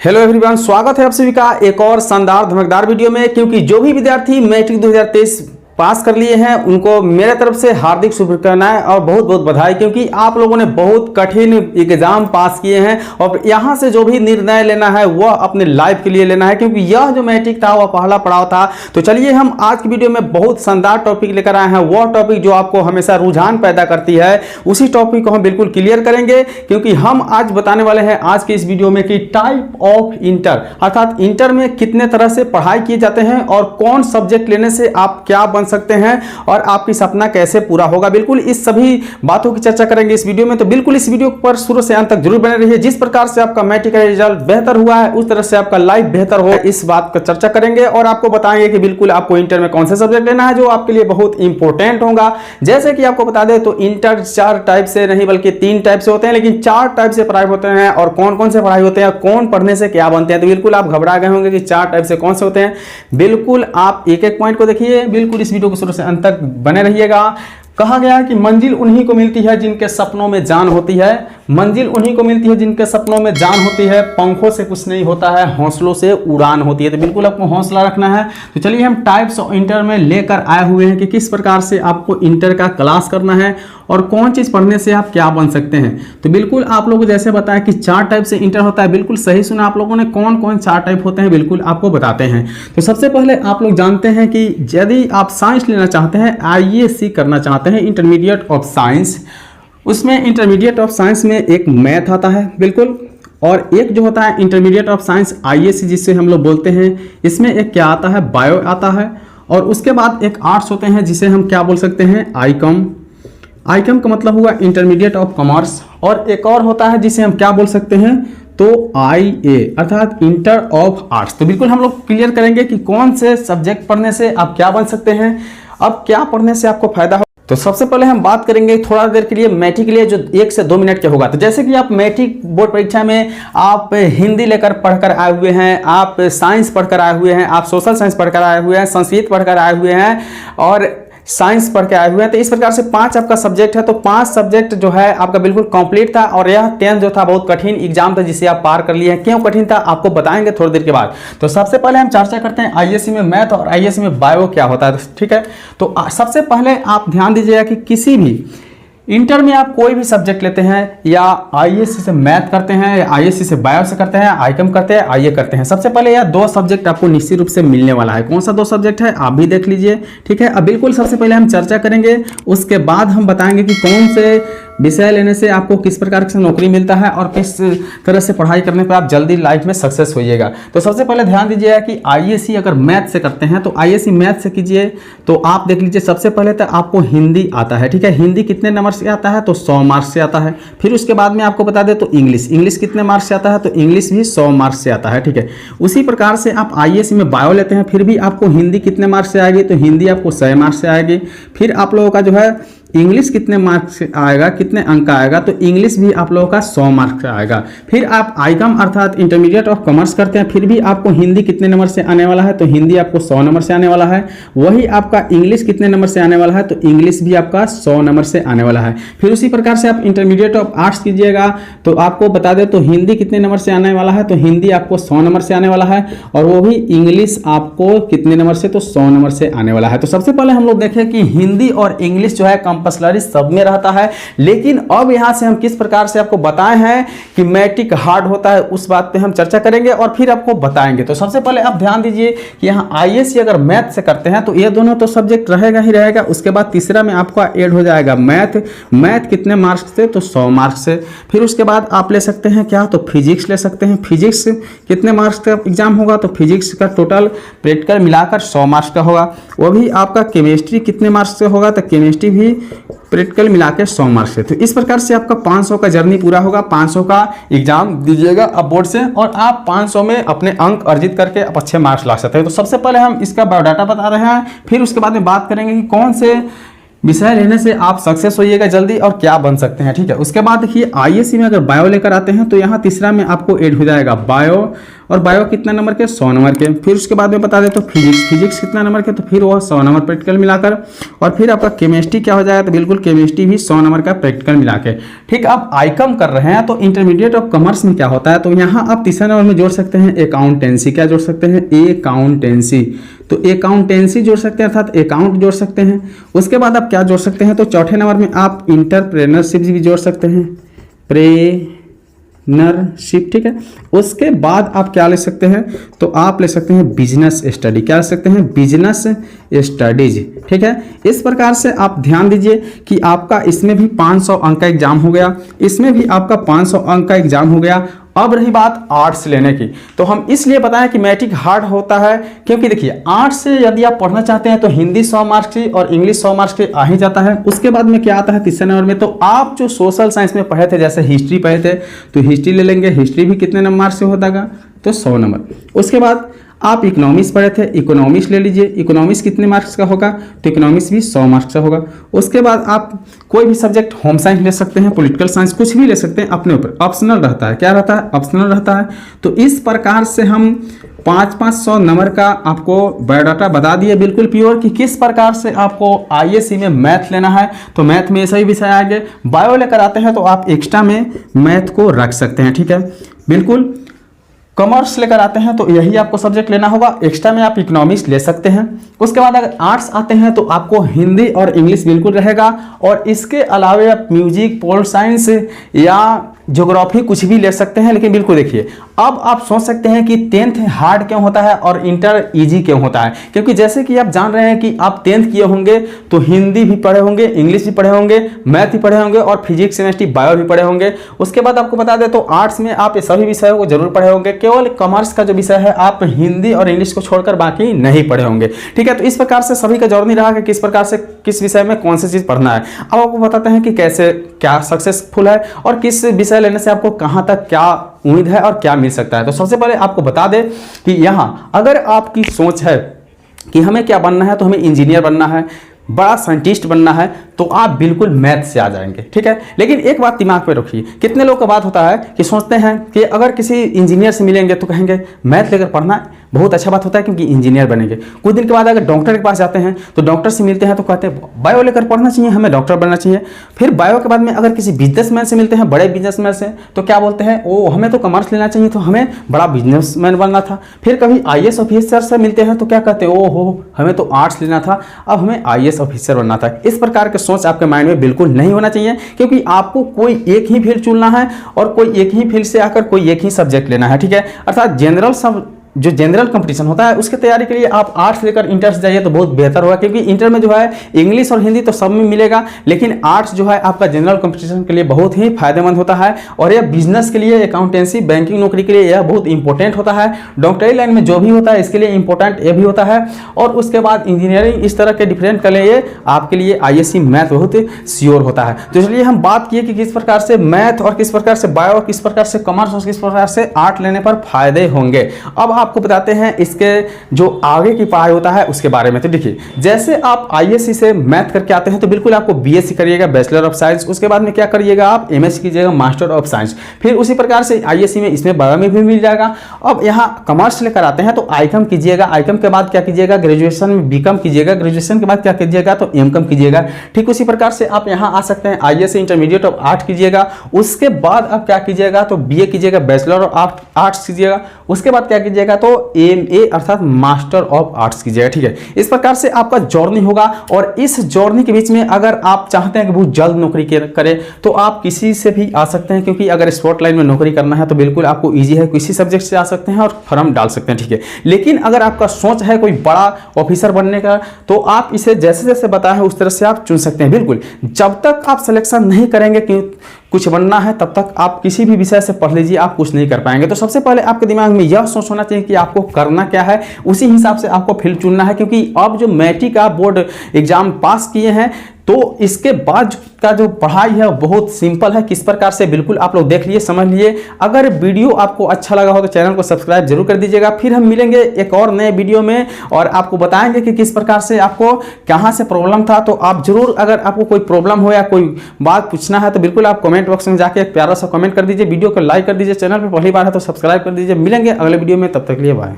Hello everyone, स्वागत है आप सभी का एक और शानदार धमाकेदार वीडियो में। क्योंकि जो भी विद्यार्थी मैट्रिक 2023 पास कर लिए हैं उनको मेरे तरफ से हार्दिक शुभकामनाएं और बहुत बहुत बधाई, क्योंकि आप लोगों ने बहुत कठिन एग्जाम पास किए हैं और यहां से जो भी निर्णय लेना है वह अपने लाइफ के लिए लेना है, क्योंकि यह जो मैट्रिक था वह पहला पड़ाव था। तो चलिए हम आज की वीडियो में बहुत शानदार टॉपिक लेकर आए हैं, वह टॉपिक जो आपको हमेशा रुझान पैदा करती है, उसी टॉपिक को हम बिल्कुल क्लियर करेंगे। क्योंकि हम आज बताने वाले हैं आज के इस वीडियो में कि टाइप ऑफ इंटर, अर्थात इंटर में कितने तरह से पढ़ाई किए जाते हैं और कौन सब्जेक्ट लेने से आप क्या बन सकते हैं और आपकी सपना कैसे पूरा होगा। बिल्कुल इस सभी बातों की चर्चा करेंगे इस वीडियो में, तो बिल्कुल इस वीडियो पर शुरू से अंत तक जरूर बने रहिए। जिस प्रकार से आपका मैट्रिक का रिजल्ट बेहतर हुआ है उस तरह से आपका लाइफ बेहतर हो, इस बात पर चर्चा करेंगे और आपको बताएंगे कि बिल्कुल आपको इंटर में कौन से सब्जेक्ट लेना है जो आपके लिए बहुत इंपॉर्टेंट होगा। जैसे कि आपको बता दें तो इंटर 4 टाइप से नहीं बल्कि 3 टाइप से होते हैं, लेकिन 4 टाइप से पढ़ाई होते हैं। और कौन कौन से पढ़ाई होते हैं, कौन पढ़ने से क्या बनते हैं, तो बिल्कुल आप घबरा गए होंगे कि 4 टाइप से कौन से होते हैं। बिल्कुल आप एक एक पॉइंट को देखिए, बिल्कुल इस वीडियो को शुरू से अंत तक बने रहिएगा। कहा गया है कि मंजिल उन्हीं को मिलती है जिनके सपनों में जान होती है, मंजिल उन्हीं को मिलती है जिनके सपनों में जान होती है। पंखों से कुछ नहीं होता है, हौसलों से उड़ान होती है। तो बिल्कुल आपको हौसला रखना है। तो चलिए हम टाइप्स ऑफ इंटर में लेकर आए हुए हैं कि किस प्रकार से आपको इंटर का क्लास करना है और कौन चीज़ पढ़ने से आप क्या बन सकते हैं। तो बिल्कुल आप लोगों को जैसे बताया कि 4 टाइप से इंटर होता है, बिल्कुल सही सुना आप लोगों ने। कौन कौन 4 टाइप होते हैं बिल्कुल आपको बताते हैं। तो सबसे पहले आप लोग जानते हैं कि यदि आप साइंस लेना चाहते हैं, IAC करना चाहते हैं, इंटरमीडिएट ऑफ साइंस, उसमें इंटरमीडिएट ऑफ साइंस में एक मैथ आता है बिल्कुल, और एक जो होता है इंटरमीडिएट ऑफ साइंस IAC जिससे हम लोग बोलते हैं, इसमें एक क्या आता है, बायो आता है। और उसके बाद एक आर्ट्स होते हैं जिसे हम क्या बोल सकते हैं, आईकॉम। आईकॉम का मतलब हुआ इंटरमीडिएट ऑफ कॉमर्स। और एक और होता है जिसे हम क्या बोल सकते हैं, तो IA अर्थात इंटर ऑफ आर्ट्स। तो बिल्कुल हम लोग क्लियर करेंगे कि कौन से सब्जेक्ट पढ़ने से आप क्या बन सकते हैं, अब क्या पढ़ने से आपको फायदा हो। तो सबसे पहले हम बात करेंगे थोड़ा देर के लिए मैट्रिक के लिए, जो 1 से 2 मिनट के होगा। तो जैसे कि आप मैट्रिक बोर्ड परीक्षा में आप हिंदी लेकर पढ़कर आए हुए हैं, आप साइंस पढ़कर आए हुए हैं, आप सोशल साइंस पढ़कर आए हुए हैं, संस्कृत पढ़कर आए हुए हैं और साइंस पढ़ के आए हुए हैं। तो इस प्रकार से 5 आपका सब्जेक्ट है। तो 5 सब्जेक्ट जो है आपका बिल्कुल कंप्लीट था। और यह 10th जो था बहुत कठिन एग्जाम था जिसे आप पार कर लिए हैं। क्यों कठिन था आपको बताएंगे थोड़ी देर के बाद। तो सबसे पहले हम चर्चा करते हैं IAC में मैथ और IAC में बायो क्या होता है। ठीक है, तो सबसे पहले आप ध्यान दीजिएगा कि किसी भी इंटर में आप कोई भी सब्जेक्ट लेते हैं, या IAC से मैथ करते हैं, या IAC से बायो से करते हैं, आईकॉम करते हैं, IA करते हैं, सबसे पहले यह 2 सब्जेक्ट आपको निश्चित रूप से मिलने वाला है। कौन सा 2 सब्जेक्ट है आप भी देख लीजिए। ठीक है, अब बिल्कुल सबसे पहले हम चर्चा करेंगे, उसके बाद हम बताएंगे कि कौन से विषय लेने से आपको किस प्रकार से नौकरी मिलता है और किस तरह से पढ़ाई करने पर आप जल्दी लाइफ में सक्सेस होइएगा। तो सबसे पहले ध्यान दीजिएगा कि IAC अगर मैथ से करते हैं तो IAC मैथ से कीजिए। तो आप देख लीजिए, सबसे पहले तो आपको हिंदी आता है। ठीक है, हिंदी कितने नंबर से आता है, तो 100 मार्क्स से आता है। फिर उसके बाद में आपको बता दें तो इंग्लिश कितने मार्क्स से आता है, तो इंग्लिश भी 100 मार्क्स से आता है। ठीक है, उसी प्रकार से आप IAC में बायो लेते हैं, फिर भी आपको हिंदी कितने मार्क्स से आएगी, तो हिंदी आपको 100 मार्क्स से आएगी। फिर आप लोगों का जो है इंग्लिश कितने मार्क्स से आएगा, कितने अंक आएगा, तो इंग्लिश भी आप लोगों का 100 मार्क्स से आएगा। फिर आप आईकॉम अर्थात इंटरमीडिएट ऑफ कॉमर्स करते हैं, फिर भी आपको हिंदी कितने नंबर से आने वाला है, तो हिंदी आपको 100 नंबर से आने वाला है। वही आपका इंग्लिश कितने नंबर से आने वाला है, तो इंग्लिश भी आपका 100 नंबर से आने वाला है। फिर उसी प्रकार से आप इंटरमीडिएट ऑफ आर्ट्स कीजिएगा, तो आपको बता दें तो हिंदी कितने नंबर से आने वाला है, तो हिंदी आपको 100 नंबर से आने वाला है। और वो भी इंग्लिश आपको कितने नंबर से, तो 100 नंबर से आने वाला है। तो सबसे पहले हम लोग देखें कि हिंदी और इंग्लिश जो है कंपल्सरी सब में रहता है। लेकिन अब यहां से हम किस प्रकार से आपको बताए हैं कि मैट्रिक हार्ड होता है, उस बात पे हम चर्चा करेंगे और फिर आपको बताएंगे। तो सबसे पहले आप ध्यान दीजिए कि यहां IAC अगर मैथ से करते हैं तो ये दोनों तो सब्जेक्ट रहेगा ही रहेगा। उसके बाद तीसरा में आपका ऐड हो जाएगा मैथ कितने मार्क्स से, तो 100 मार्क्स से। फिर उसके बाद आप ले सकते हैं क्या, तो फिजिक्स ले सकते हैं। फिजिक्स कितने मार्क्स का एग्जाम होगा, तो फिजिक्स का टोटल प्रैक्टिकल मिलाकर 100 मार्क्स का होगा। वो भी आपका केमिस्ट्री कितने मार्क्स से होगा, तो केमिस्ट्री भी प्रैक्टिकल मिलाकर 100 मार्क्स से। तो इस प्रकार से आपका 500 का जर्नी पूरा होगा। 500 का एग्जाम दीजिएगा अब बोर्ड से और आप 500 में अपने अंक अर्जित करके आप अच्छे मार्क्स ला सकते हैं। तो सबसे पहले हम इसका बायोडाटा बता रहे हैं, फिर उसके बाद में बात करेंगे कि कौन से विषय लेने से आप सक्सेस होइएगा जल्दी और क्या बन सकते हैं। ठीक है, उसके बाद देखिए IAC में अगर बायो लेकर आते हैं तो यहाँ तीसरा में आपको ऐड हो जाएगा बायो, और बायो कितना नंबर के, 100 नंबर के। फिर उसके बाद में बता दें तो फिजिक्स कितना नंबर के, तो फिर वह 100 नंबर प्रैक्टिकल मिलाकर। और फिर आपका केमिस्ट्री क्या हो जाएगा, तो बिल्कुल केमिस्ट्री भी 100 नंबर का प्रैक्टिकल मिला के। ठीक, अब आईकॉम कर रहे हैं तो इंटरमीडिएट ऑफ कॉमर्स में क्या होता है, तो यहाँ आप तीसरे नंबर में जोड़ सकते हैं अकाउंटेंसी। क्या जोड़ सकते हैं, अकाउंटेंसी। तो अकाउंटेंसी जोड़ सकते हैं अर्थात अकाउंट जोड़ सकते हैं। उसके बाद आप क्या जोड़ सकते हैं, तो चौथे नंबर में आप इंटरप्रेन्योरशिप भी जोड़ सकते हैं, प्रेनरशिप। ठीक है, उसके बाद आप क्या ले सकते हैं, तो आप ले सकते हैं बिजनेस स्टडी। क्या ले सकते हैं, बिजनेस स्टडीज। ठीक है, इस प्रकार से आप ध्यान दीजिए कि आपका इसमें भी 500 अंक का एग्जाम हो गया, इसमें भी आपका 500 अंक का एग्जाम हो गया। अब रही बात आर्ट्स लेने की, तो हम इसलिए बताएं कि मैट्रिक हार्ड होता है क्योंकि देखिए आर्ट्स से यदि आप पढ़ना चाहते हैं तो हिंदी 100 मार्क्स की और इंग्लिश 100 मार्क्स की आ ही जाता है। उसके बाद में क्या आता है तीसरे नंबर में, तो आप जो सोशल साइंस में पढ़े थे, जैसे हिस्ट्री पढ़े थे तो हिस्ट्री ले लेंगे, हिस्ट्री भी कितने नंबर मार्क्स से होता है, तो 100 नंबर। उसके बाद आप इकोनॉमिक्स पढ़े थे, इकोनॉमिक्स ले लीजिए, इकोनॉमिक्स कितने मार्क्स का होगा, तो इकोनॉमिक्स भी 100 मार्क्स का होगा। उसके बाद आप कोई भी सब्जेक्ट, होम साइंस ले सकते हैं, पॉलिटिकल साइंस, कुछ भी ले सकते हैं, अपने ऊपर ऑप्शनल रहता है। क्या रहता है, ऑप्शनल रहता है। तो इस प्रकार से हम 500 नंबर का आपको बायोडाटा बता दिए बिल्कुल प्योर कि किस प्रकार से आपको आईएससी में मैथ लेना है। तो मैथ में सही विषय आगे, बायो लेकर आते हैं तो आप एक्स्ट्रा में मैथ को रख सकते हैं। ठीक है, बिल्कुल। कॉमर्स लेकर आते हैं तो यही आपको सब्जेक्ट लेना होगा, एक्स्ट्रा में आप इकोनॉमिक्स ले सकते हैं। उसके बाद अगर आर्ट्स आते हैं तो आपको हिंदी और इंग्लिश बिल्कुल रहेगा, और इसके अलावे आप म्यूजिक, पोल साइंस या ज्योग्राफी कुछ भी ले सकते हैं। लेकिन बिल्कुल देखिए, अब आप सोच सकते हैं कि 10th हार्ड क्यों होता है और इंटर इजी क्यों होता है, क्योंकि जैसे कि आप जान रहे हैं कि आप 10th किए होंगे तो हिंदी भी पढ़े होंगे, इंग्लिश भी पढ़े होंगे, मैथ भी पढ़े होंगे और फिजिक्स, केमिस्ट्री, बायो भी पढ़े होंगे। उसके बाद आपको बता दें तो आर्ट्स में आप ये सभी विषयों को जरूर पढ़े होंगे, केवल कॉमर्स का जो विषय है आप हिंदी और इंग्लिश को छोड़कर बाकी नहीं पढ़े होंगे। ठीक है, तो इस प्रकार से सभी का जोर नहीं रहा कि किस प्रकार से किस विषय में कौन सी चीज पढ़ना है। अब आपको बताते हैं कि कैसे क्या सक्सेसफुल है और किस विषय लेने से आपको कहां तक क्या उम्मीद है और क्या मिल सकता है। तो सबसे पहले आपको बता दें कि यहां अगर आपकी सोच है कि हमें क्या बनना है, तो हमें इंजीनियर बनना है, बड़ा साइंटिस्ट बनना है, तो आप बिल्कुल मैथ से आ जाएंगे। ठीक है, लेकिन एक बात दिमाग में रखिए, कितने लोग का बात होता है कि सोचते हैं कि अगर किसी इंजीनियर से मिलेंगे तो कहेंगे मैथ लेकर पढ़ना बहुत अच्छा बात होता है क्योंकि इंजीनियर बनेंगे। कुछ दिन के बाद अगर डॉक्टर के पास जाते हैं तो डॉक्टर से मिलते हैं तो कहते हैं बायो लेकर पढ़ना चाहिए, हमें डॉक्टर बनना चाहिए। फिर बायो के बाद में अगर किसी बिजनेसमैन से मिलते हैं, बड़े बिजनेसमैन से, तो क्या बोलते हैं, ओ हमें तो कॉमर्स लेना चाहिए, तो हमें बड़ा बिजनेसमैन बनना था। फिर कभी आईएएस ऑफिसर से मिलते हैं तो क्या कहते हैं, ओ हो हमें तो आर्ट्स लेना था, अब हमें आईएएस ऑफिसर बनना था। इस प्रकार के सोच आपके माइंड में बिल्कुल नहीं होना चाहिए, क्योंकि आपको कोई एक ही फील्ड चुनना है और कोई एक ही फील्ड से आकर कोई एक ही सब्जेक्ट लेना है। ठीक है, अर्थात जो जनरल कंपटीशन होता है उसकी तैयारी के लिए आप आर्ट्स लेकर इंटर से जाइए तो बहुत बेहतर होगा, क्योंकि इंटर में जो है इंग्लिश और हिंदी तो सब में मिलेगा, लेकिन आर्ट्स जो है आपका जनरल कंपटीशन के लिए बहुत ही फायदेमंद होता है। और यह बिजनेस के लिए, अकाउंटेंसी, बैंकिंग नौकरी के लिए यह बहुत इंपॉर्टेंट होता है। डॉक्टरी लाइन में जो भी होता है इसके लिए इंपॉर्टेंट ये भी होता है। और उसके बाद इंजीनियरिंग, इस तरह के डिफरेंट के लिए आपके लिए आईएससी मैथ बहुत श्योर होता है। तो इसलिए हम बात किए कि किस प्रकार से मैथ और किस प्रकार से बायो, किस प्रकार से कॉमर्स और किस प्रकार से आर्ट लेने पर फायदे होंगे। अब आपको बताते हैं इसके जो आगे की पढ़ाई होता है उसके बारे में। तो देखिए, जैसे आप आईएससी से मैथ करके आते हैं तो बिल्कुल आपको बीएससी करिएगा, बैचलर ऑफ साइंस। उसके बाद में क्या करिएगा, आप एमएससी कीजिएगा, मास्टर ऑफ साइंस। फिर उसी प्रकार से आईएससी में इसमें बायो में भी मिल जाएगा। अब यहाँ कॉमर्स लेकर आते हैं तो आईकॉम कीजिएगा, आईकॉम के बाद क्या कीजिएगा, ग्रेजुएशन में बीकॉम कीजिएगा, ग्रेजुएशन के बाद क्या कीजिएगा, तो एमकॉम कीजिएगा। ठीक उसी प्रकार से आप यहाँ आ सकते हैं, आईएससी इंटरमीडिएट ऑफ आर्ट कीजिएगा। उसके बाद आप क्या कीजिएगा, तो बीए कीजिएगा, बैचलर ऑफ आर्ट्स कीजिएगा। उसके बाद क्या कीजिएगा, तो एमए अर्थात मास्टर ऑफ आर्ट्स कीजिएगा। ठीक है, इस प्रकार से आपका जर्नी होगा। और इस जर्नी के बीच में अगर आप चाहते हैं कि बहुत जल्द नौकरी करें तो आप किसी से भी आ सकते हैं, क्योंकि अगर स्पॉट लाइन में नौकरी करना है तो बिल्कुल आपको इजी है, किसी सब्जेक्ट से आ सकते हैं और फॉर्म डाल सकते हैं। ठीक है, लेकिन अगर आपका सोच है कोई बड़ा ऑफिसर बनने का तो आप इसे जैसे जैसे बताया है उस तरह से आप चुन सकते हैं। बिल्कुल, जब तक आप सिलेक्शन नहीं करेंगे कि कुछ बनना है तब तक आप किसी भी विषय से पढ़ लीजिए, आप कुछ नहीं कर पाएंगे। तो सबसे पहले आपके दिमाग में यह सोच होना चाहिए कि आपको करना क्या है, उसी हिसाब से आपको फील्ड चुनना है। क्योंकि अब जो मैट्रिक का बोर्ड एग्जाम पास किए हैं तो इसके बाद का जो पढ़ाई है बहुत सिंपल है, किस प्रकार से बिल्कुल आप लोग देख लिए, समझ लिए। अगर वीडियो आपको अच्छा लगा हो तो चैनल को सब्सक्राइब जरूर कर दीजिएगा। फिर हम मिलेंगे एक और नए वीडियो में और आपको बताएंगे कि किस प्रकार से आपको कहां से प्रॉब्लम था। तो आप जरूर, अगर आपको कोई प्रॉब्लम हो या कोई बात पूछना है तो बिल्कुल आप कमेंट बॉक्स में जाके एक प्यारा सा कमेंट कर दीजिए, वीडियो को लाइक कर दीजिए, चैनल पर पहली बार है तो सब्सक्राइब कर दीजिए। मिलेंगे अगले वीडियो में, तब तक के लिए बाय।